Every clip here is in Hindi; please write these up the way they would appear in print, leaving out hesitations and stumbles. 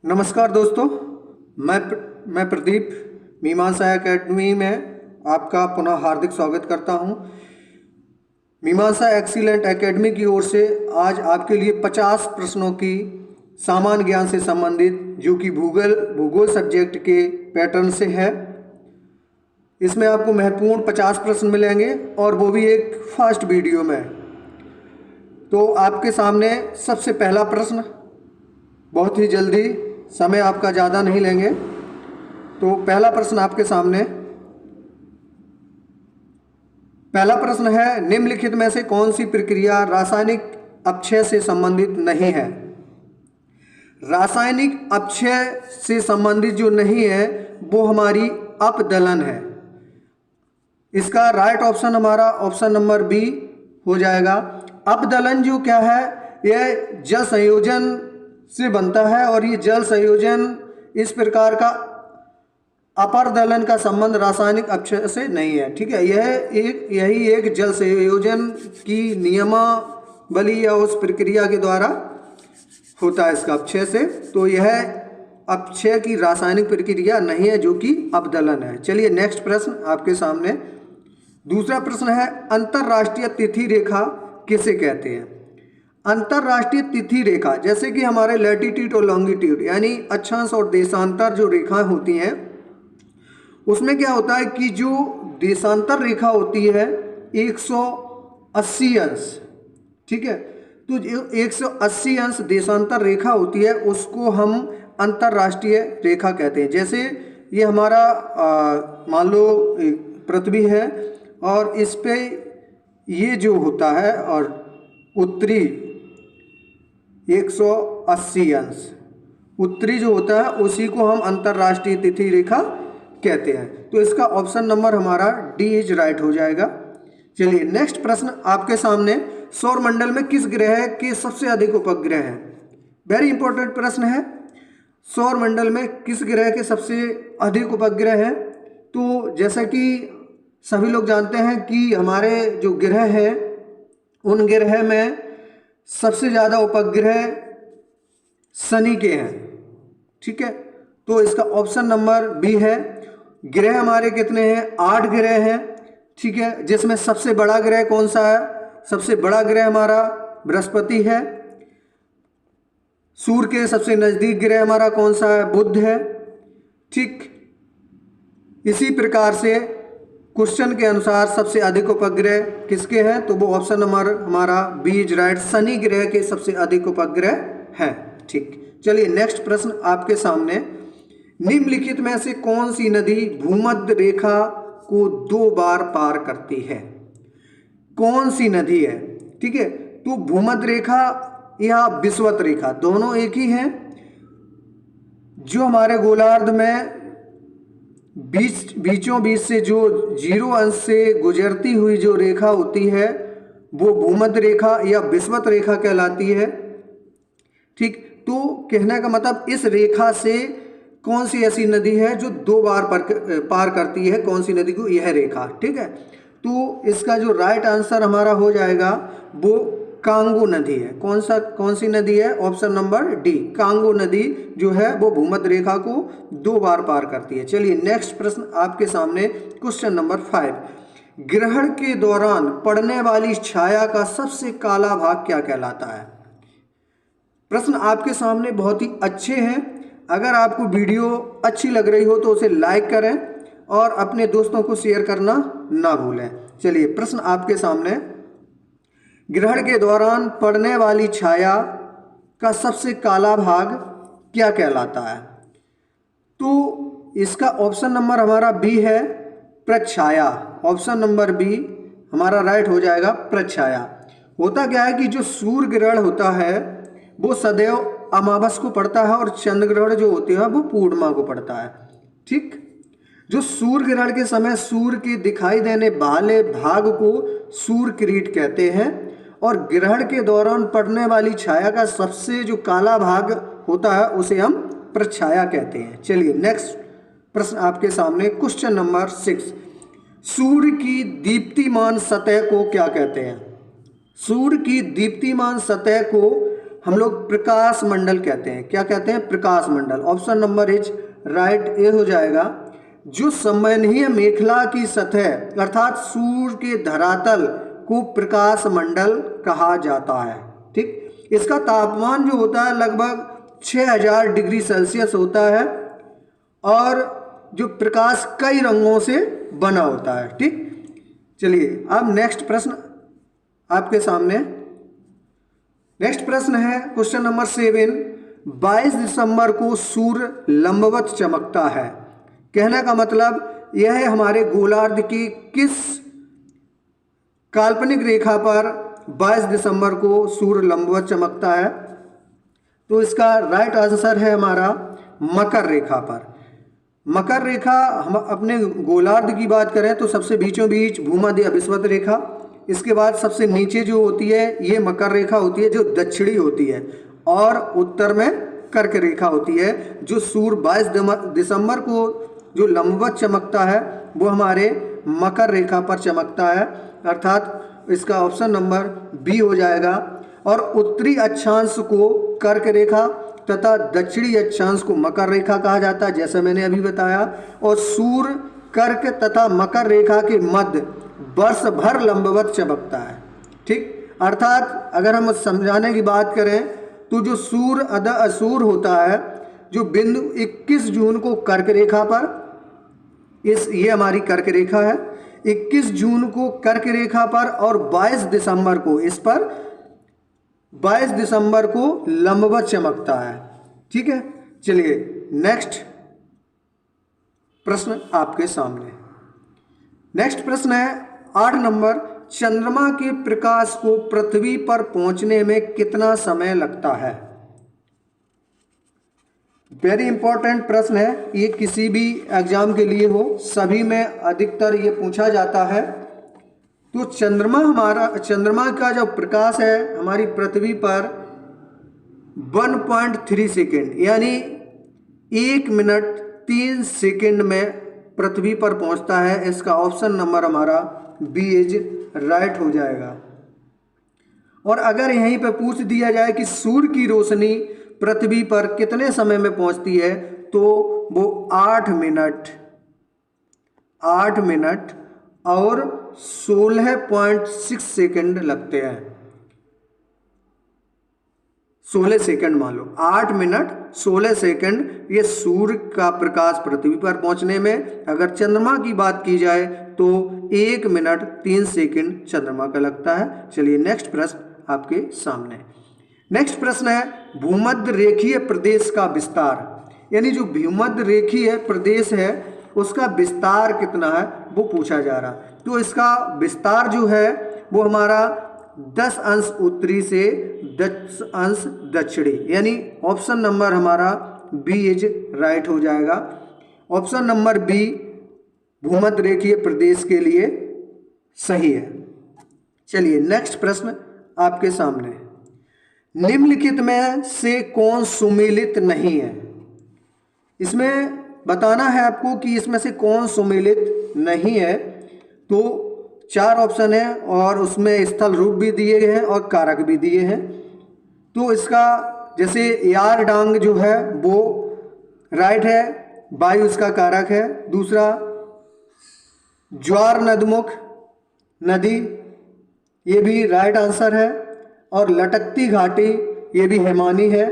नमस्कार दोस्तों, मैं प्रदीप मीमांसा एकेडमी में आपका पुनः हार्दिक स्वागत करता हूं। मीमांसा एक्सीलेंट एकेडमी की ओर से आज आपके लिए 50 प्रश्नों की सामान्य ज्ञान से संबंधित जो कि भूगोल सब्जेक्ट के पैटर्न से है। इसमें आपको महत्वपूर्ण 50 प्रश्न मिलेंगे और वो भी एक फास्ट वीडियो में। तो आपके सामने सबसे पहला प्रश्न, बहुत ही जल्दी, समय आपका ज़्यादा नहीं लेंगे। तो पहला प्रश्न आपके सामने, पहला प्रश्न है, निम्नलिखित में से कौन सी प्रक्रिया रासायनिक अपक्षय से संबंधित नहीं है? रासायनिक अपक्षय से संबंधित जो नहीं है वो हमारी अपदलन है। इसका राइट ऑप्शन हमारा ऑप्शन नंबर बी हो जाएगा। अपदलन जो क्या है, यह जल संयोजन से बनता है और ये जल संयोजन इस प्रकार का अपरदलन का संबंध रासायनिक अपक्षय से नहीं है। ठीक है, यही एक जल संयोजन की नियमावली या उस प्रक्रिया के द्वारा होता है इसका अपक्षय से। तो यह अपक्षय की रासायनिक प्रक्रिया नहीं है जो कि अपदलन है। चलिए नेक्स्ट प्रश्न आपके सामने, दूसरा प्रश्न है, अंतरराष्ट्रीय तिथि रेखा किसे कहते हैं? अंतरराष्ट्रीय तिथि रेखा, जैसे कि हमारे लैटिट्यूड और लॉन्गिट्यूड यानी अक्षांश और देशांतर जो रेखाएं होती हैं, उसमें क्या होता है कि जो देशांतर रेखा होती है 180 अंश, ठीक है, तो जो 180 अंश देशांतर रेखा होती है उसको हम अंतरराष्ट्रीय रेखा कहते हैं। जैसे ये हमारा मान लो पृथ्वी है और इस पे ये जो होता है और उत्तरी 180 अंश उत्तरी जो होता है उसी को हम अंतरराष्ट्रीय तिथि रेखा कहते हैं। तो इसका ऑप्शन नंबर हमारा डी इज राइट हो जाएगा। चलिए नेक्स्ट प्रश्न आपके सामने, सौर मंडल में किस ग्रह के सबसे अधिक उपग्रह हैं? वेरी इंपॉर्टेंट प्रश्न है। सौर मंडल में किस ग्रह के सबसे अधिक उपग्रह हैं? तो जैसा कि सभी लोग जानते हैं कि हमारे जो ग्रह हैं उन ग्रह में सबसे ज़्यादा उपग्रह शनि के हैं। ठीक है, तो इसका ऑप्शन नंबर बी है। ग्रह हमारे कितने हैं? 8 ग्रह हैं। ठीक है, जिसमें सबसे बड़ा ग्रह कौन सा है? सबसे बड़ा ग्रह हमारा बृहस्पति है। सूर्य के सबसे नज़दीक ग्रह हमारा कौन सा है? बुध है। ठीक, इसी प्रकार से क्वेश्चन के अनुसार सबसे अधिक उपग्रह किसके हैं? तो वो ऑप्शन नंबर हमारा बी इज राइट, शनि ग्रह के सबसे अधिक उपग्रह हैं। ठीक, चलिए नेक्स्ट प्रश्न आपके सामने, निम्नलिखित में से कौन सी नदी भूमध्य रेखा को 2 बार पार करती है? कौन सी नदी है? ठीक है, तो भूमध्य रेखा या विषुवत रेखा दोनों एक ही हैं। जो हमारे गोलार्ध में बीचों बीच से जो 0 अंश से गुजरती हुई जो रेखा होती है वो भूमध्य रेखा या विषुवत रेखा कहलाती है। ठीक, तो कहने का मतलब इस रेखा से कौन सी ऐसी नदी है जो 2 बार पार करती है? कौन सी नदी को? यह रेखा। ठीक है, तो इसका जो राइट आंसर हमारा हो जाएगा वो कांगो नदी है। कौन सी नदी है? ऑप्शन नंबर डी, कांगो नदी जो है वो भूमध्य रेखा को 2 बार पार करती है। चलिए नेक्स्ट प्रश्न आपके सामने, क्वेश्चन नंबर 5, ग्रहण के दौरान पड़ने वाली छाया का सबसे काला भाग क्या कहलाता है? प्रश्न आपके सामने बहुत ही अच्छे हैं। अगर आपको वीडियो अच्छी लग रही हो तो उसे लाइक करें और अपने दोस्तों को शेयर करना ना भूलें। चलिए प्रश्न आपके सामने, ग्रहण के दौरान पड़ने वाली छाया का सबसे काला भाग क्या कहलाता है? तो इसका ऑप्शन नंबर हमारा बी है, प्रछाया। ऑप्शन नंबर बी हमारा राइट हो जाएगा, प्रछाया। होता क्या है कि जो सूर्य ग्रहण होता है वो सदैव अमावस को पड़ता है और चंद्र ग्रहण जो होते हैं वो पूर्णिमा को पड़ता है। ठीक, जो सूर्य ग्रहण के समय सूर्य के दिखाई देने वाले भाग को सूर्य किरीट कहते हैं और ग्रहण के दौरान पड़ने वाली छाया का सबसे जो काला भाग होता है उसे हम प्रछाया कहते हैं। चलिए नेक्स्ट प्रश्न आपके सामने, क्वेश्चन नंबर 6, सूर्य की दीप्तिमान सतह को क्या कहते हैं? सूर्य की दीप्तिमान सतह को हम लोग प्रकाश मंडल कहते हैं। क्या कहते हैं? प्रकाश मंडल। ऑप्शन नंबर इज राइट, ए हो जाएगा। जो संवहनीय मेखला की सतह अर्थात सूर्य के धरातल को प्रकाश मंडल कहा जाता है। ठीक, इसका तापमान जो होता है लगभग 6000 डिग्री सेल्सियस होता है और जो प्रकाश कई रंगों से बना होता है। ठीक, चलिए अब नेक्स्ट प्रश्न आपके सामने। नेक्स्ट प्रश्न है क्वेश्चन नंबर 7। 22 दिसंबर को सूर्य लंबवत चमकता है। कहने का मतलब यह है हमारे गोलार्ध की किस काल्पनिक रेखा पर 22 दिसंबर को सूर्य लंबवत चमकता है? तो इसका राइट आंसर है हमारा मकर रेखा पर। मकर रेखा, हम अपने गोलार्ध की बात करें तो सबसे बीचों बीच भूमध्य विषुवत रेखा, इसके बाद सबसे नीचे जो होती है ये मकर रेखा होती है जो दक्षिणी होती है, और उत्तर में कर्क रेखा होती है। जो सूर्य 22 दिसंबर को जो लंबवत चमकता है वो हमारे मकर रेखा पर चमकता है, अर्थात इसका ऑप्शन नंबर बी हो जाएगा। और उत्तरी अक्षांश को कर्क रेखा तथा दक्षिणी अक्षांश को मकर रेखा कहा जाता है, जैसा मैंने अभी बताया। और सूर्य कर्क तथा मकर रेखा के मध्य वर्ष भर लंबवत चमकता है। ठीक, अर्थात अगर हम समझाने की बात करें तो जो सूर्य अध असूर होता है, जो बिंदु 21 जून को कर्क रेखा पर, ये हमारी कर्क रेखा है, 21 जून को कर्क रेखा पर और 22 दिसंबर को इस पर 22 दिसंबर को लंबवत चमकता है। ठीक है, चलिए नेक्स्ट प्रश्न आपके सामने। नेक्स्ट प्रश्न है 8 नंबर। चंद्रमा के प्रकाश को पृथ्वी पर पहुंचने में कितना समय लगता है? वेरी इंपॉर्टेंट प्रश्न है ये, किसी भी एग्जाम के लिए हो, सभी में अधिकतर ये पूछा जाता है। तो चंद्रमा का जो प्रकाश है हमारी पृथ्वी पर 1.3 सेकेंड यानी 1 मिनट 3 सेकेंड में पृथ्वी पर पहुंचता है। इसका ऑप्शन नंबर हमारा बी इज राइट हो जाएगा। और अगर यहीं पे पूछ दिया जाए कि सूर्य की रोशनी पृथ्वी पर कितने समय में पहुंचती है, तो वो 8 मिनट और 16.6 सेकेंड लगते हैं। 16 सेकेंड मान लो, 8 मिनट 16 सेकेंड ये सूर्य का प्रकाश पृथ्वी पर पहुंचने में। अगर चंद्रमा की बात की जाए तो 1 मिनट 3 सेकेंड चंद्रमा का लगता है। चलिए नेक्स्ट प्रश्न आपके सामने। नेक्स्ट प्रश्न है भूमध्य रेखीय प्रदेश का विस्तार, यानी जो भूमध्य रेखीय प्रदेश है उसका विस्तार कितना है वो पूछा जा रहा। तो इसका विस्तार जो है वो हमारा 10 अंश उत्तरी से 10 अंश दक्षिणी, यानी ऑप्शन नंबर हमारा बी इज राइट हो जाएगा। ऑप्शन नंबर बी भूमध्य रेखीय प्रदेश के लिए सही है। चलिए नेक्स्ट प्रश्न आपके सामने। निम्नलिखित में से कौन सुमेलित नहीं है? इसमें बताना है आपको कि इसमें से कौन सुमेलित नहीं है। तो 4 ऑप्शन है और उसमें स्थल रूप भी दिए गए हैं और कारक भी दिए हैं। तो इसका जैसे यार डांग जो है वो राइट है, वायु इसका कारक है। दूसरा ज्वार नदमुख नदी, ये भी राइट आंसर है। और लटकती घाटी ये भी हिमानी है।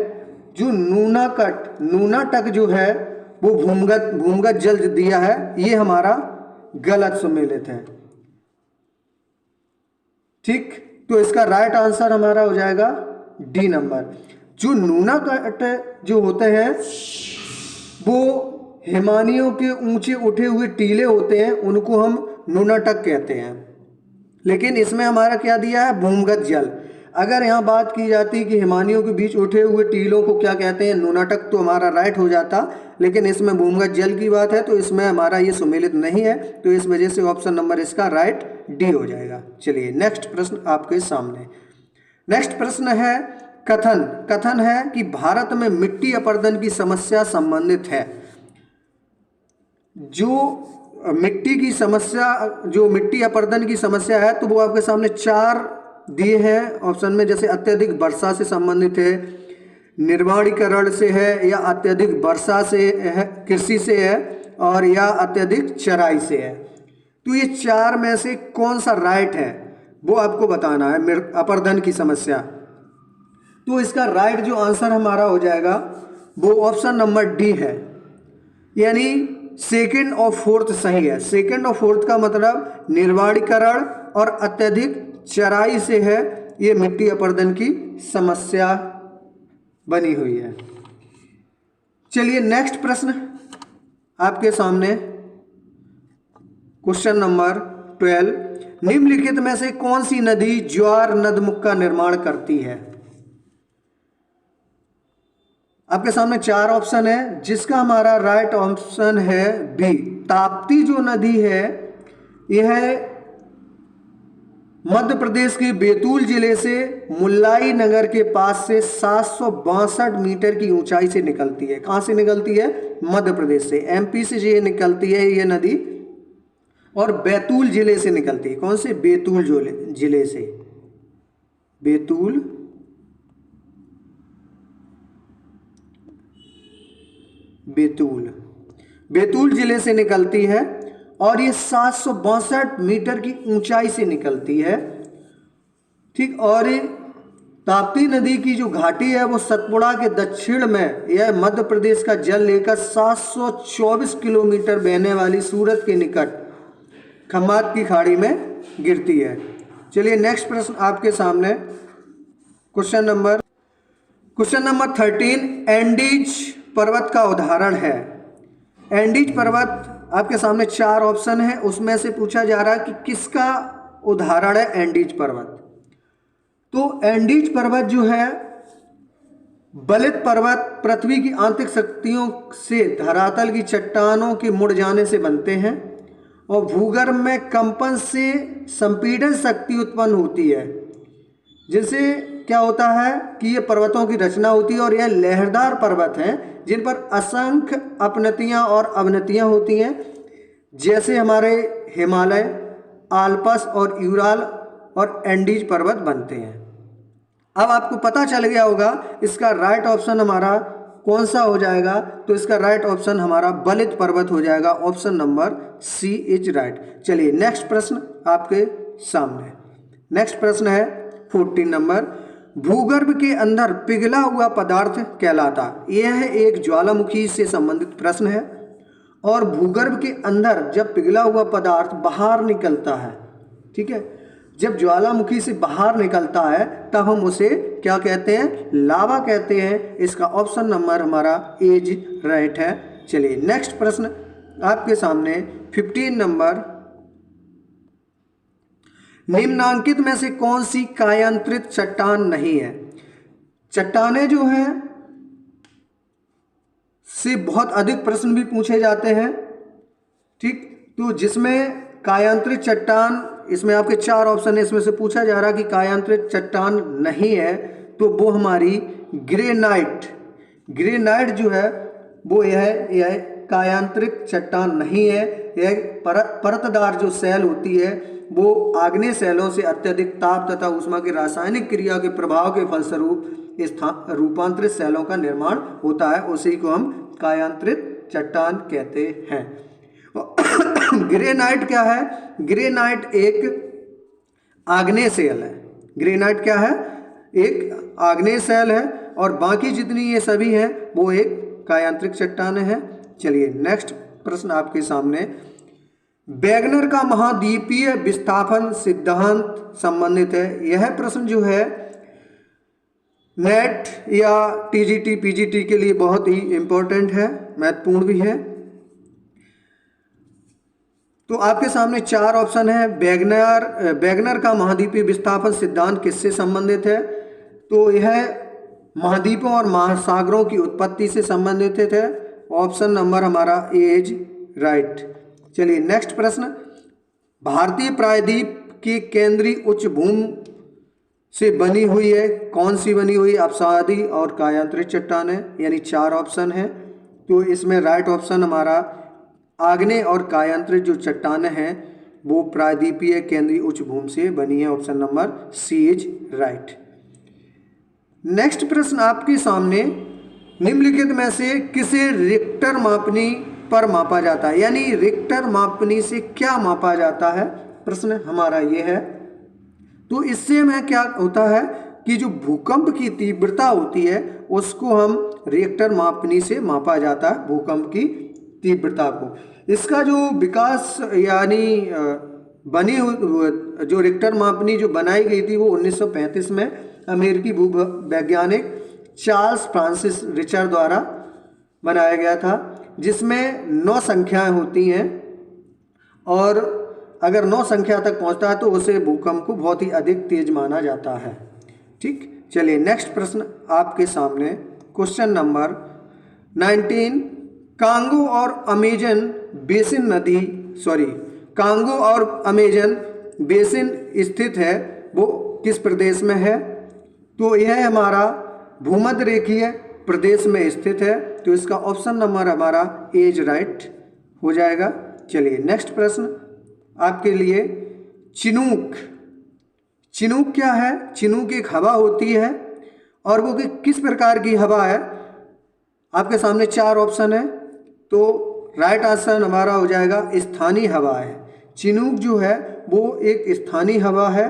जो नूनाटक जो है वो भूमिगत जल दिया है, ये हमारा गलत सुमेलित है। ठीक, तो इसका राइट आंसर हमारा हो जाएगा डी नंबर। जो नूनाकट जो होते हैं वो हिमानियों के ऊंचे उठे हुए टीले होते हैं, उनको हम नूनाटक कहते हैं। लेकिन इसमें हमारा क्या दिया है? भूमिगत जल। अगर यहाँ बात की जाती कि हिमानियों के बीच उठे हुए टीलों को क्या कहते हैं? नूनाटक, तो हमारा राइट हो जाता। लेकिन इसमें भूमिगत जल की बात है तो इसमें हमारा ये सुमेलित नहीं है, तो इस वजह से ऑप्शन नंबर इसका राइट डी हो जाएगा। चलिए नेक्स्ट प्रश्न आपके सामने। नेक्स्ट प्रश्न है कथन है कि भारत में मिट्टी अपरदन की समस्या संबंधित है। जो मिट्टी अपरदन की समस्या है तो वो आपके सामने 4 दिए हैं ऑप्शन में, जैसे अत्यधिक वर्षा से संबंधित है, निर्माणीकरण से है, या अत्यधिक वर्षा से है, कृषि से है, और या अत्यधिक चराई से है। तो ये चार में से कौन सा राइट है वो आपको बताना है, अपरधन की समस्या। तो इसका राइट जो आंसर हमारा हो जाएगा वो ऑप्शन नंबर डी है, यानी सेकंड और फोर्थ सही है। सेकंड और फोर्थ का मतलब निर्माणीकरण और अत्यधिक चराई से है, ये मिट्टी अपरदन की समस्या बनी हुई है। चलिए नेक्स्ट प्रश्न आपके सामने, क्वेश्चन नंबर 12, निम्नलिखित में से कौन सी नदी ज्वार नदमुख का निर्माण करती है? आपके सामने चार ऑप्शन है, जिसका हमारा राइट ऑप्शन है बी। ताप्ती जो नदी है यह मध्य प्रदेश के बैतूल जिले से मुल्लाई नगर के पास से 762 मीटर की ऊंचाई से निकलती है। कहां से निकलती है? मध्य प्रदेश से, एमपी से ये निकलती है ये नदी, और बैतूल जिले से निकलती है। कौन से? बैतूल जिले से, बैतूल जिले से निकलती है, और ये 762 मीटर की ऊंचाई से निकलती है। ठीक, और ताप्ती नदी की जो घाटी है वो सतपुड़ा के दक्षिण में, यह मध्य प्रदेश का जल लेकर 724 किलोमीटर बहने वाली सूरत के निकट खम्बात की खाड़ी में गिरती है। चलिए नेक्स्ट प्रश्न आपके सामने, क्वेश्चन नंबर 13, एंडीज पर्वत का उदाहरण है। एंडीज पर्वत आपके सामने चार ऑप्शन है, उसमें से पूछा जा रहा है कि किसका उदाहरण है एंडीज पर्वत। तो एंडीज पर्वत जो है, बलित पर्वत पृथ्वी की आंतरिक शक्तियों से धरातल की चट्टानों के मुड़ जाने से बनते हैं, और भूगर्भ में कंपन से संपीड़न शक्ति उत्पन्न होती है, जिससे क्या होता है कि ये पर्वतों की रचना होती है, और यह लहरदार पर्वत हैं जिन पर असंख्य अपनतियां और अवनतियां होती हैं, जैसे हमारे हिमालय, आल्प्स और यूराल और एंडीज पर्वत बनते हैं। अब आपको पता चल गया होगा इसका राइट ऑप्शन हमारा कौन सा हो जाएगा। तो इसका राइट ऑप्शन हमारा बलित पर्वत हो जाएगा, option number c is right. चलिए नेक्स्ट प्रश्न आपके सामने, नेक्स्ट प्रश्न है 14 नंबर, भूगर्भ के अंदर पिघला हुआ पदार्थ कहलाता। यह एक ज्वालामुखी से संबंधित प्रश्न है, और भूगर्भ के अंदर जब पिघला हुआ पदार्थ बाहर निकलता है, ठीक है, जब ज्वालामुखी से बाहर निकलता है तब हम उसे क्या कहते हैं? लावा कहते हैं। इसका ऑप्शन नंबर हमारा एज राइट है। चलिए नेक्स्ट प्रश्न आपके सामने 15 नंबर, निम्नांकित में से कौन सी कायांतरित चट्टान नहीं है? चट्टानें जो हैं से बहुत अधिक प्रश्न भी पूछे जाते हैं, ठीक, तो जिसमें कायांतरित चट्टान, इसमें आपके चार ऑप्शन है, इसमें से पूछा जा रहा कि कायांतरित चट्टान नहीं है, तो वो हमारी ग्रेनाइट जो है वो यह कायांतरित चट्टान नहीं है। यह परतदार जो सेल होती है वो आग्नेय सेलों से अत्यधिक ताप तथा ऊष्मा की रासायनिक क्रिया के प्रभाव के फलस्वरूप इस रूपांतरित सेलों का निर्माण होता है, उसी को हम कायांतरित चट्टान कहते हैं। ग्रेनाइट क्या है? ग्रेनाइट एक आग्नेय सेल है। ग्रेनाइट क्या है? एक आग्नेय सेल है, और बाकी जितनी ये सभी हैं वो एक कायांतरिक चट्टानें हैं। चलिए नेक्स्ट प्रश्न आपके सामने, वैगनर का महाद्वीपीय विस्थापन सिद्धांत संबंधित है। यह प्रश्न जो है नेट या टीजीटी पीजीटी के लिए बहुत ही इंपॉर्टेंट है, महत्वपूर्ण भी है। तो आपके सामने चार ऑप्शन है। वैगनर का महाद्वीपीय विस्थापन सिद्धांत किससे संबंधित है? तो यह महाद्वीपों और महासागरों की उत्पत्ति से संबंधित है। ऑप्शन नंबर हमारा ए इज राइट। चलिए नेक्स्ट प्रश्न, भारतीय प्रायद्वीप की केंद्रीय उच्च भूमि से बनी हुई है, कौन सी बनी हुई? अपसादी और कायांतरित चट्टानें, यानी चार ऑप्शन है। तो इसमें राइट ऑप्शन हमारा आग्नेय और कायांतरित जो चट्टानें हैं वो प्रायद्वीपीय केंद्रीय उच्च भूमि से बनी है। Option number c is right. Next प्रश्न आपके सामने, निम्नलिखित में से किसे रिक्टर मापनी पर मापा जाता है, यानी रिक्टर मापनी से क्या मापा जाता है, प्रश्न हमारा ये है। तो इससे में क्या होता है कि जो भूकंप की तीव्रता होती है उसको हम रिक्टर मापनी से मापा जाता है, भूकंप की तीव्रता को। इसका जो विकास यानी बनी जो रिक्टर मापनी जो बनाई गई थी वो 1935 में अमेरिकी भूवैज्ञानिक चार्ल्स फ्रांसिस रिचर द्वारा बनाया गया था, जिसमें 9 संख्याएं होती हैं और अगर 9 संख्या तक पहुंचता है तो उसे भूकंप को बहुत ही अधिक तेज माना जाता है। ठीक, चलिए नेक्स्ट प्रश्न आपके सामने, क्वेश्चन नंबर 19, कांगो और अमेजन बेसिन कांगो और अमेजन बेसिन स्थित है, वो किस प्रदेश में है? तो यह हमारा भूमध्य रेखीय प्रदेश में स्थित है, तो इसका ऑप्शन नंबर हमारा एज राइट हो जाएगा। चलिए नेक्स्ट प्रश्न आपके लिए, चिनूक। चिनूक क्या है? चिनूक एक हवा होती है और वो किस प्रकार की हवा है? आपके सामने 4 ऑप्शन है, तो राइट आंसर हमारा हो जाएगा स्थानीय हवा है। चिनूक जो है वो एक स्थानीय हवा है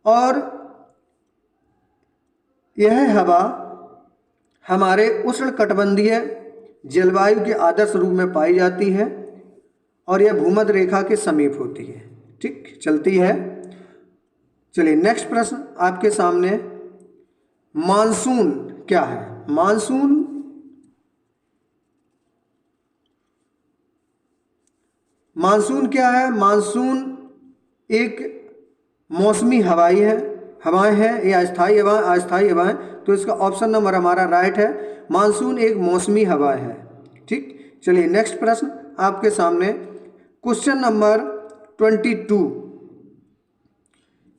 और यह हवा हमारे उष्णकटिबंधीय जलवायु के आदर्श रूप में पाई जाती है और यह भूमध्य रेखा के समीप होती है। ठीक, चलती है। चलिए नेक्स्ट प्रश्न आपके सामने, मानसून क्या है? मानसून क्या है? मानसून एक मौसमी हवाएं हैं या अस्थायी हवाएं, तो इसका ऑप्शन नंबर हमारा राइट है। मानसून एक मौसमी हवा है। ठीक, चलिए नेक्स्ट प्रश्न आपके सामने, क्वेश्चन नंबर 22।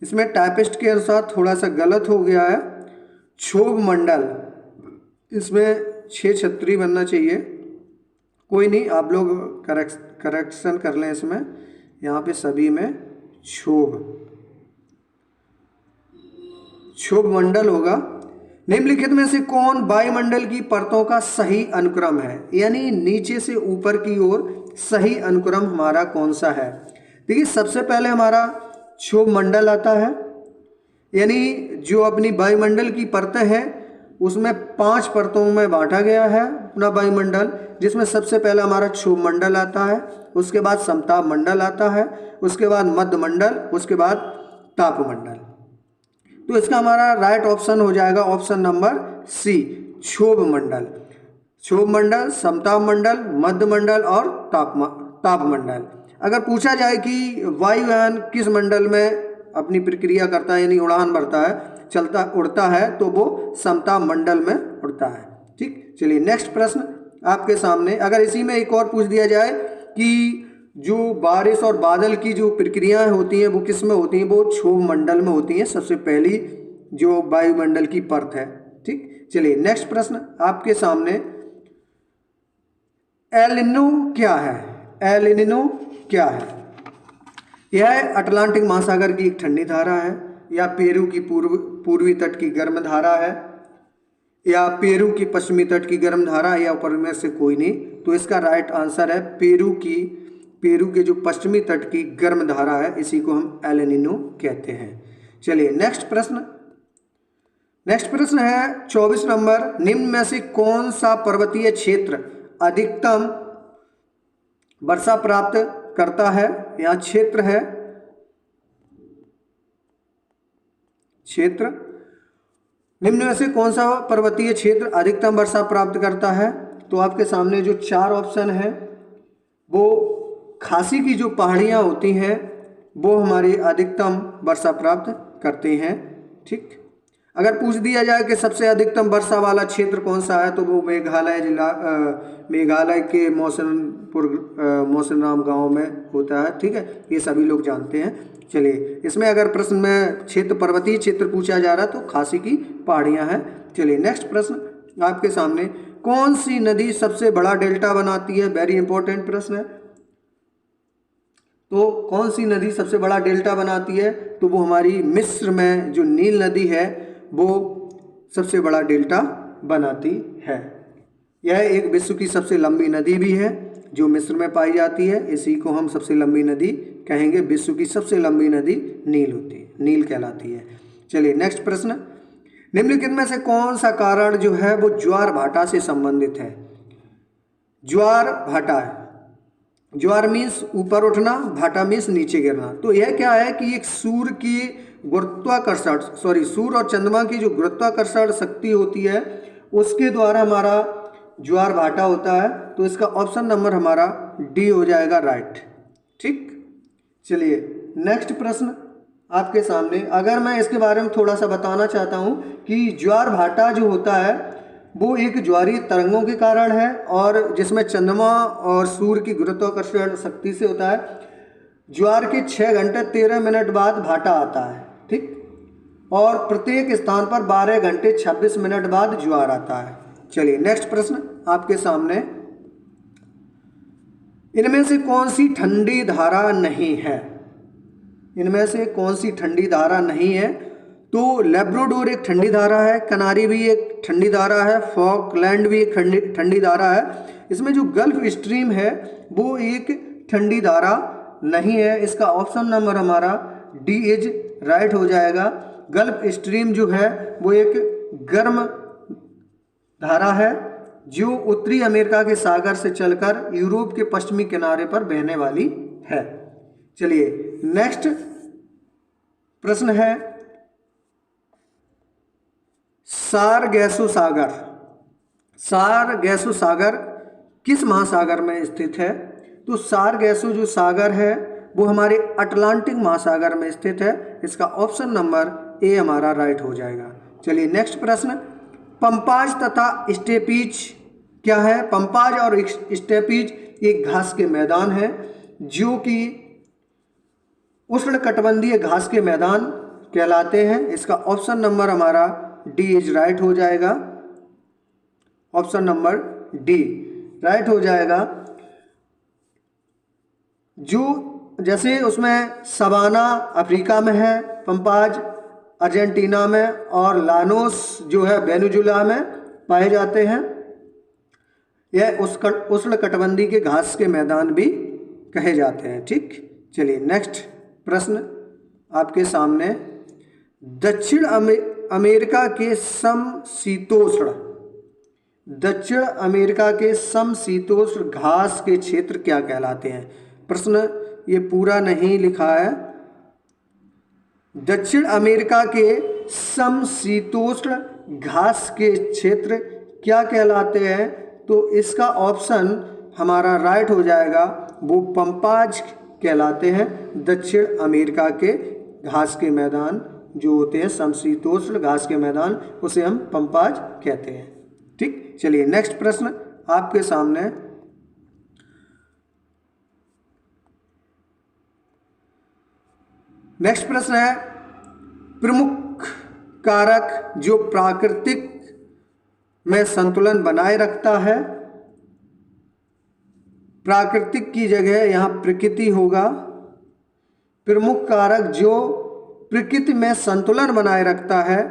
इसमें टाइपिस्ट के अनुसार थोड़ा सा गलत हो गया है, क्षोभ मंडल, इसमें 6 छतरी बनना चाहिए, कोई नहीं, आप लोग करेक्शन कर लें। इसमें यहाँ पे सभी में क्षोभ मंडल होगा। निम्नलिखित में से कौन वायुमंडल की परतों का सही अनुक्रम है, यानी नीचे से ऊपर की ओर सही अनुक्रम हमारा कौन सा है? देखिए, सबसे पहले हमारा क्षोभ मंडल आता है, यानी जो अपनी वायुमंडल की परतें हैं उसमें 5 परतों में बांटा गया है अपना वायुमंडल, जिसमें सबसे पहला हमारा क्षोभ मंडल आता है, उसके बाद समताप मंडल आता है, उसके बाद मध्य मंडल, उसके बाद तापमंडल। तो इसका हमारा राइट ऑप्शन हो जाएगा ऑप्शन नंबर सी, क्षोभ मंडल। क्षोभ मंडल, समताप मंडल, मध्य मंडल और तापमंडल। अगर पूछा जाए कि वायुयान किस मंडल में अपनी प्रक्रिया करता है, यानी उड़ान भरता है, उड़ता है, तो वो समताप मंडल में उड़ता है। ठीक, चलिए नेक्स्ट प्रश्न आपके सामने, अगर इसी में एक और पूछ दिया जाए कि जो बारिश और बादल की जो प्रक्रियाएं होती हैं वो किस में होती हैं? वो क्षोभ मंडल में होती हैं, सबसे पहली जो वायुमंडल की परत है। ठीक, चलिए नेक्स्ट प्रश्न आपके सामने, एल निनो क्या है? एल निनो क्या है? यह अटलांटिक महासागर की एक ठंडी धारा है, या पेरू की पूर्वी तट की गर्म धारा है, या पेरू की पश्चिमी तट की गर्म धारा, या ऊपर में से कोई नहीं। तो इसका राइट आंसर है पेरू के जो पश्चिमी तट की गर्म धारा है, इसी को हम एल निनो कहते हैं। चलिए नेक्स्ट प्रश्न है 24 नंबर, निम्न में से कौन सा पर्वतीय क्षेत्र अधिकतम वर्षा प्राप्त करता है? यहाँ क्षेत्र है, निम्न में से कौन सा पर्वतीय क्षेत्र अधिकतम वर्षा प्राप्त करता है? तो आपके सामने जो 4 ऑप्शन है, वो खासी की जो पहाड़ियाँ होती हैं वो हमारी अधिकतम वर्षा प्राप्त करते हैं। ठीक, अगर पूछ दिया जाए कि सबसे अधिकतम वर्षा वाला क्षेत्र कौन सा है, तो वो मेघालय के मौसिनराम गांव में होता है। ठीक है, ये सभी लोग जानते हैं। चलिए, इसमें अगर प्रश्न में पर्वतीय क्षेत्र पूछा जा रहा है तो खासी की पहाड़ियाँ हैं। चलिए नेक्स्ट प्रश्न आपके सामने, कौन सी नदी सबसे बड़ा डेल्टा बनाती है? वेरी इंपॉर्टेंट प्रश्न है। तो कौन सी नदी सबसे बड़ा डेल्टा बनाती है? तो वो हमारी मिस्र में जो नील नदी है वो सबसे बड़ा डेल्टा बनाती है। यह एक विश्व की सबसे लंबी नदी भी है जो मिस्र में पाई जाती है। इसी को हम सबसे लंबी नदी कहेंगे। विश्व की सबसे लंबी नदी नील होती है, नील कहलाती है। चलिए नेक्स्ट प्रश्न, निम्नलिखित में से कौन सा कारण जो है वो ज्वार भाटा से संबंधित है? ज्वार भाटा है, ज्वार मीन्स ऊपर उठना, भाटा मीन्स नीचे गिरना। तो यह क्या है कि एक सूर्य की गुरुत्वाकर्षण सूर्य और चंद्रमा की जो गुरुत्वाकर्षण शक्ति होती है उसके द्वारा हमारा ज्वार भाटा होता है। तो इसका ऑप्शन नंबर हमारा डी हो जाएगा राइट। ठीक, चलिए नेक्स्ट प्रश्न आपके सामने। अगर मैं इसके बारे में थोड़ा सा बताना चाहता हूँ कि ज्वार भाटा जो होता है वो एक ज्वारीय तरंगों के कारण है और जिसमें चंद्रमा और सूर्य की गुरुत्वाकर्षण शक्ति से होता है। ज्वार के 6 घंटे 13 मिनट बाद भाटा आता है। ठीक, और प्रत्येक स्थान पर 12 घंटे 26 मिनट बाद ज्वार आता है। चलिए नेक्स्ट प्रश्न आपके सामने, इनमें से कौन सी ठंडी धारा नहीं है? इनमें से कौन सी ठंडी धारा नहीं है? तो लेब्राडोर एक ठंडी धारा है, कनारी भी एक ठंडी धारा है, फॉकलैंड भी एक ठंडी धारा है। इसमें जो गल्फ स्ट्रीम है वो एक ठंडी धारा नहीं है। इसका ऑप्शन नंबर हमारा डी इज राइट हो जाएगा। गल्फ स्ट्रीम जो है वो एक गर्म धारा है जो उत्तरी अमेरिका के सागर से चलकर यूरोप के पश्चिमी किनारे पर बहने वाली है। चलिए नेक्स्ट प्रश्न है, सारगैसो सागर। सारगैसो सागर किस महासागर में स्थित है? तो सारगैसो जो सागर है वो हमारे अटलांटिक महासागर में स्थित है। इसका ऑप्शन नंबर ए हमारा राइट हो जाएगा। चलिए नेक्स्ट प्रश्न, पंपाज तथा स्टेपीज क्या है? पंपाज और स्टेपीज एक घास के मैदान है जो कि उष्णकटिबंधीय घास के मैदान कहलाते हैं। इसका ऑप्शन नंबर हमारा डी इज राइट हो जाएगा। ऑप्शन नंबर डी राइट हो जाएगा। जो जैसे उसमें सवाना अफ्रीका में है, पंपाज अर्जेंटीना में और लानोस जो है वेनेजुएला में पाए जाते हैं। यह उष्णकटिबंधीय के घास के मैदान भी कहे जाते हैं। ठीक, चलिए नेक्स्ट प्रश्न आपके सामने, दक्षिण अमेरिका के समशीतोष्ण घास के क्षेत्र क्या कहलाते हैं? प्रश्न ये पूरा नहीं लिखा है। दक्षिण अमेरिका के समशीतोष्ण घास के क्षेत्र क्या कहलाते हैं? तो इसका ऑप्शन हमारा राइट हो जाएगा, वो पंपाज कहलाते हैं। दक्षिण अमेरिका के घास के मैदान जो होते हैं, समशीतोष्ण घास के मैदान, उसे हम पंपाज कहते हैं। ठीक, चलिए नेक्स्ट प्रश्न आपके सामने, नेक्स्ट प्रश्न है, प्रमुख कारक जो प्राकृतिक में संतुलन बनाए रखता है। प्राकृतिक की जगह यहाँ प्रकृति होगा। प्रमुख कारक जो प्रकृति में संतुलन बनाए रखता है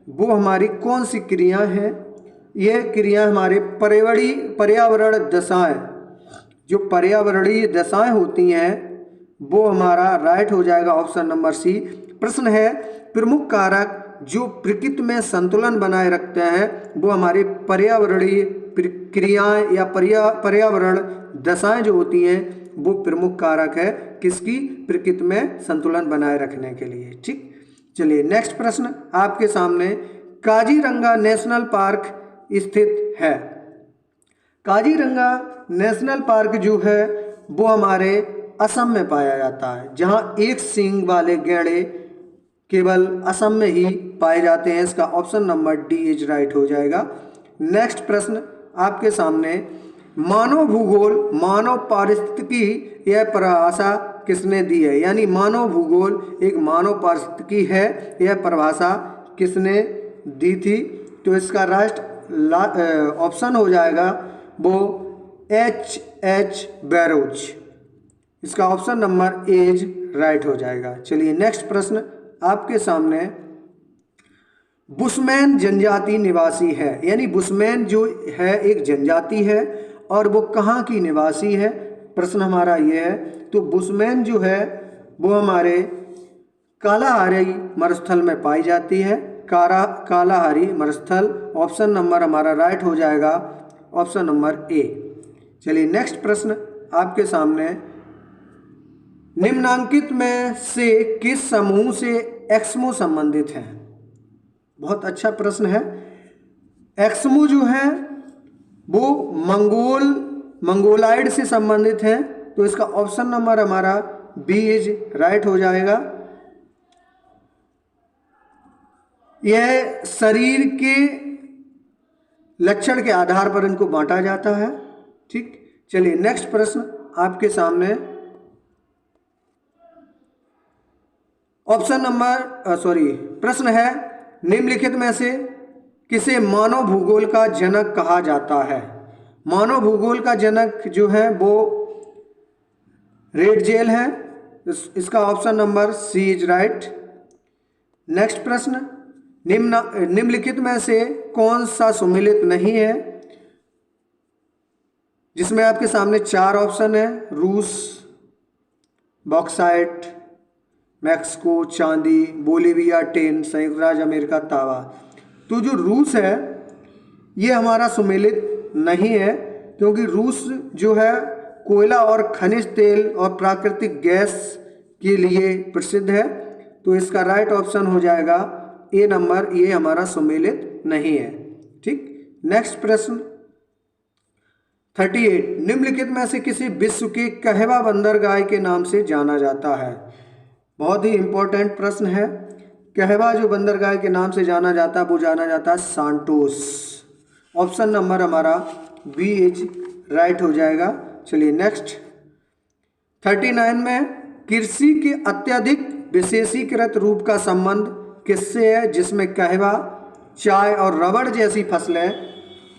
वो हमारी कौन सी क्रिया है? ये क्रिया हमारे पर्यावरण दशाएं, जो पर्यावरणीय दशाएं होती हैं वो हमारा राइट हो जाएगा। Option number c. प्रश्न है, प्रमुख कारक जो प्रकृति में संतुलन बनाए रखते हैं वो हमारे पर्यावरणीय क्रियाएं या पर्यावरण दशाएं जो होती हैं वो प्रमुख कारक है किसकी? प्रकृति में संतुलन बनाए रखने के लिए। ठीक, चलिए नेक्स्ट प्रश्न आपके सामने, काजीरंगा नेशनल पार्क स्थित है। काजीरंगा नेशनल पार्क जो है वो हमारे असम में पाया जाता है, जहां एक सींग वाले गैंडे केवल असम में ही पाए जाते हैं। इसका option number D is right हो जाएगा। नेक्स्ट प्रश्न आपके सामने, मानव भूगोल मानव पारिस्थितिकी यह परिभाषा किसने दी है? यानी मानव भूगोल एक मानव पारिस्थितिकी है, यह परिभाषा किसने दी थी? तो इसका राइट ऑप्शन हो जाएगा वो एच बैरोज। इसका ऑप्शन नंबर एज राइट हो जाएगा। चलिए नेक्स्ट प्रश्न आपके सामने, बुशमैन जनजाति निवासी है, यानी बुशमैन जो है एक जनजाति है और वो कहाँ की निवासी है, प्रश्न हमारा ये है। तो बुशमैन जो है वो हमारे कालाहारी मरुस्थल में पाई जाती है, कालाहारी मरुस्थल। ऑप्शन नंबर हमारा राइट हो जाएगा, ऑप्शन नंबर ए। चलिए नेक्स्ट प्रश्न आपके सामने, निम्नांकित में से किस समूह से एक्समो संबंधित है? बहुत अच्छा प्रश्न है। एक्समो जो है वो मंगोलाइड से संबंधित है, तो इसका ऑप्शन नंबर हमारा बी इज राइट हो जाएगा। यह शरीर के लक्षण के आधार पर इनको बांटा जाता है। ठीक, चलिए नेक्स्ट प्रश्न आपके सामने, ऑप्शन नंबर प्रश्न है, निम्नलिखित में से किसे मानव भूगोल का जनक कहा जाता है? मानव भूगोल का जनक जो है वो रेडजेल है, इसका option number c is right. Next प्रश्न, निम्नलिखित में से कौन सा सुमेलित नहीं है? जिसमें आपके सामने 4 ऑप्शन है, रूस, बॉक्साइट, मैक्सिको चांदी, बोलिविया टेन, संयुक्त राज्य अमेरिका तांबा। तो जो रूस है ये हमारा सुमेलित नहीं है, क्योंकि रूस जो है कोयला और खनिज तेल और प्राकृतिक गैस के लिए प्रसिद्ध है, तो इसका राइट ऑप्शन हो जाएगा ए नंबर, ये हमारा सुमेलित नहीं है। ठीक, नेक्स्ट प्रश्न 38, निम्नलिखित में से किसी विश्व के कहवा बंदरगाह के नाम से जाना जाता है? बहुत ही इंपॉर्टेंट प्रश्न है। कहवा जो बंदरगाह के नाम से जाना जाता है वो जाना जाता है सांटोस। ऑप्शन नंबर हमारा बी इज राइट हो जाएगा। चलिए नेक्स्ट 39 में, कृषि के अत्यधिक विशेषीकृत रूप का संबंध किससे है जिसमें कहवा, चाय और रबड़ जैसी फसलें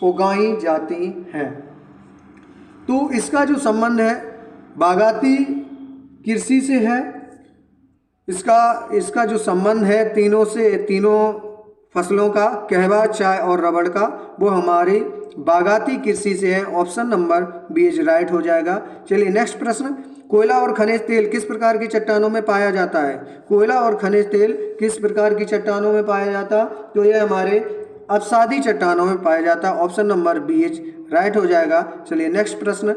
उगाई जाती हैं? तो इसका जो संबंध है बागाती कृषि से है। इसका जो संबंध है तीनों फसलों का, कहवा, चाय और रबड़ का, वो हमारी बागाती कृषि से है। Option number b is right हो जाएगा। चलिए नेक्स्ट प्रश्न, कोयला और खनिज तेल किस प्रकार की चट्टानों में पाया जाता है? कोयला और खनिज तेल किस प्रकार की चट्टानों में पाया जाता? तो यह हमारे अवसादी चट्टानों में पाया जाता है। Option number b is right हो जाएगा। चलिए नेक्स्ट प्रश्न,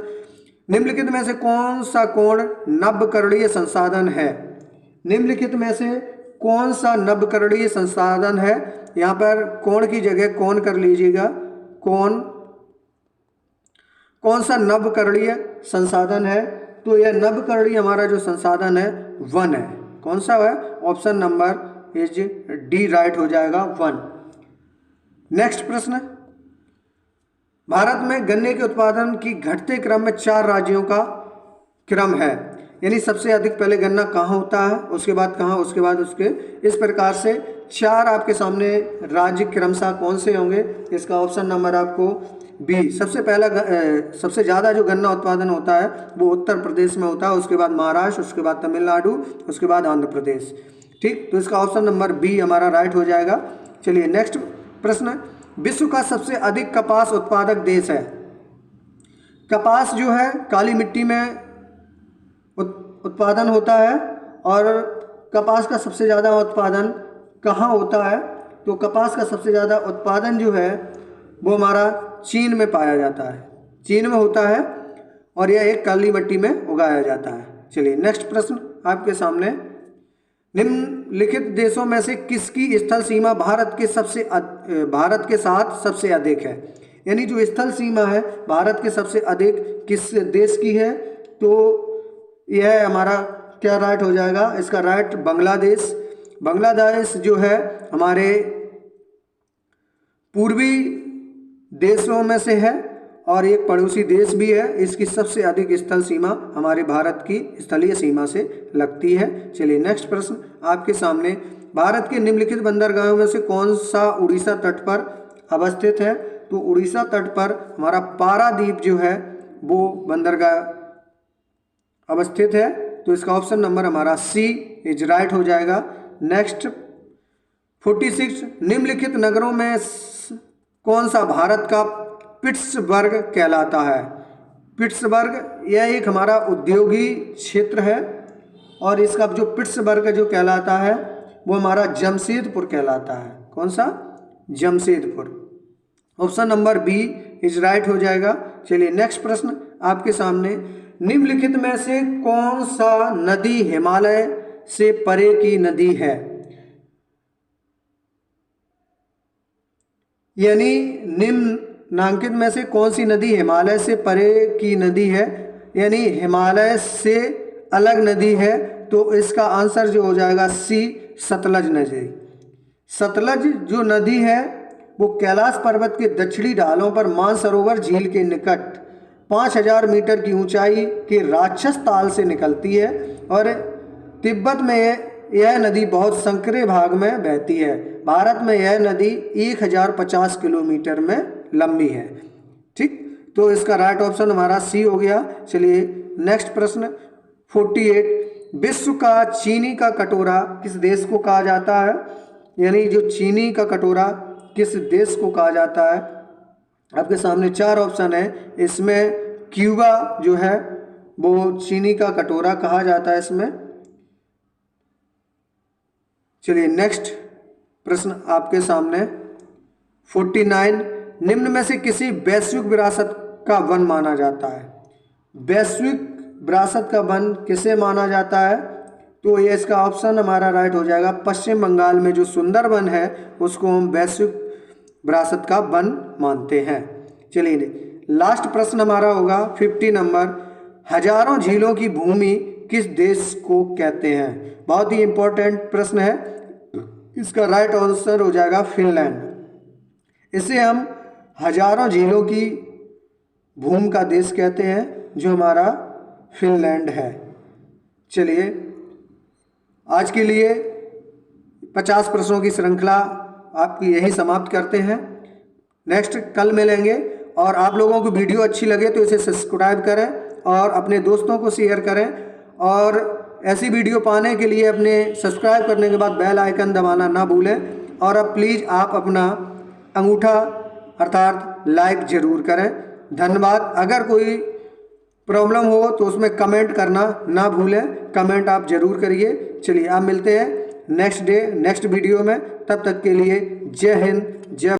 निम्नलिखित में से कौन सा कोण नवकरणीय संसाधन है? निम्नलिखित में से कौन सा नवकरणीय संसाधन है? यहाँ पर कोण की जगह कौन कर लीजिएगा। कौन सा नवकरणीय संसाधन है? तो यह नवकरणीय हमारा जो संसाधन है वन है। कौन सा है? Option number is D right हो जाएगा, वन। नेक्स्ट प्रश्न, भारत में गन्ने के उत्पादन की घटते क्रम में 4 राज्यों का क्रम है, यानी सबसे अधिक पहले गन्ना कहाँ होता है, उसके बाद कहाँ, उसके बाद उसके, इस प्रकार से 4 आपके सामने राज्य क्रमशः कौन से होंगे? इसका ऑप्शन नंबर आपको बी। सबसे ज़्यादा जो गन्ना उत्पादन होता है वो उत्तर प्रदेश में होता है, उसके बाद महाराष्ट्र, उसके बाद तमिलनाडु, उसके बाद आंध्र प्रदेश। ठीक, तो इसका ऑप्शन नंबर बी हमारा राइट हो जाएगा। चलिए नेक्स्ट प्रश्न, विश्व का सबसे अधिक कपास उत्पादक देश है? कपास जो है काली मिट्टी में उत्पादन होता है, और कपास का सबसे ज़्यादा उत्पादन कहाँ होता है? तो कपास का सबसे ज़्यादा उत्पादन जो है वो हमारा चीन में पाया जाता है, चीन में होता है, और यह एक काली मिट्टी में उगाया जाता है। चलिए नेक्स्ट प्रश्न आपके सामने, निम्नलिखित देशों में से किसकी स्थल सीमा भारत के साथ सबसे अधिक है? यानी जो स्थल सीमा है भारत के सबसे अधिक किस देश की है? तो यह हमारा क्या राइट हो जाएगा? इसका राइट बांग्लादेश। बांग्लादेश जो है हमारे पूर्वी देशों में से है और एक पड़ोसी देश भी है। इसकी सबसे अधिक स्थल सीमा हमारे भारत की स्थलीय सीमा से लगती है। चलिए नेक्स्ट प्रश्न आपके सामने, भारत के निम्नलिखित बंदरगाहों में से कौन सा उड़ीसा तट पर अवस्थित है? तो उड़ीसा तट पर हमारा पारादीप जो है वो बंदरगाह अवस्थित है, तो इसका ऑप्शन नंबर हमारा सी इज राइट हो जाएगा। नेक्स्ट 46, निम्नलिखित नगरों में कौन सा भारत का पिट्सबर्ग कहलाता है? पिट्सबर्ग यह एक हमारा उद्योगी क्षेत्र है और इसका जो पिट्सबर्ग जो कहलाता है वो हमारा जमशेदपुर कहलाता है। कौन सा? Jamshedpur. Option number b is right हो जाएगा। चलिए नेक्स्ट प्रश्न आपके सामने, निम्नलिखित में से कौन सा नदी हिमालय से परे की नदी है? यानी निम्नांकित में से कौन सी नदी हिमालय से परे की नदी है, यानी हिमालय से अलग नदी है, तो इसका आंसर जो हो जाएगा सी सतलज नदी। सतलज जो नदी है वो कैलाश पर्वत के दक्षिणी ढालों पर मानसरोवर झील के निकट 5000 मीटर की ऊंचाई के राक्षस ताल से निकलती है और तिब्बत में यह नदी बहुत संकरे भाग में बहती है। भारत में यह नदी 1050 किलोमीटर में लंबी है। ठीक, तो इसका राइट ऑप्शन हमारा सी हो गया। चलिए नेक्स्ट प्रश्न 48, विश्व का चीनी का कटोरा किस देश को कहा जाता है? यानी जो चीनी का कटोरा किस देश को कहा जाता है? आपके सामने 4 ऑप्शन है, इसमें क्यूबा जो है वो चीनी का कटोरा कहा जाता है इसमें। चलिए नेक्स्ट प्रश्न आपके सामने 49, निम्न में से किसी वैश्विक विरासत का वन माना जाता है? वैश्विक विरासत का वन किसे माना जाता है? तो ये इसका ऑप्शन हमारा राइट हो जाएगा। पश्चिम बंगाल में जो सुंदरवन है उसको हम वैश्विक विरासत का वन मानते हैं। चलिए लास्ट प्रश्न हमारा होगा 50 नंबर, हजारों झीलों की भूमि किस देश को कहते हैं? बहुत ही इंपॉर्टेंट प्रश्न है, इसका राइट आंसर हो जाएगा फिनलैंड। इसे हम हजारों झीलों की भूमि का देश कहते हैं जो हमारा फिनलैंड है। चलिए आज के लिए 50 प्रश्नों की श्रृंखला आपकी यही समाप्त करते हैं। नेक्स्ट कल मिलेंगे और आप लोगों को वीडियो अच्छी लगे तो इसे सब्सक्राइब करें और अपने दोस्तों को शेयर करें और ऐसी वीडियो पाने के लिए अपने सब्सक्राइब करने के बाद बेल आइकन दबाना ना भूलें और अब प्लीज़ आप अपना अंगूठा अर्थात लाइक ज़रूर करें। धन्यवाद। अगर कोई प्रॉब्लम हो तो उसमें कमेंट करना ना भूलें, कमेंट आप ज़रूर करिए। चलिए आप मिलते हैं नेक्स्ट वीडियो में, तब तक के लिए जय हिंद जय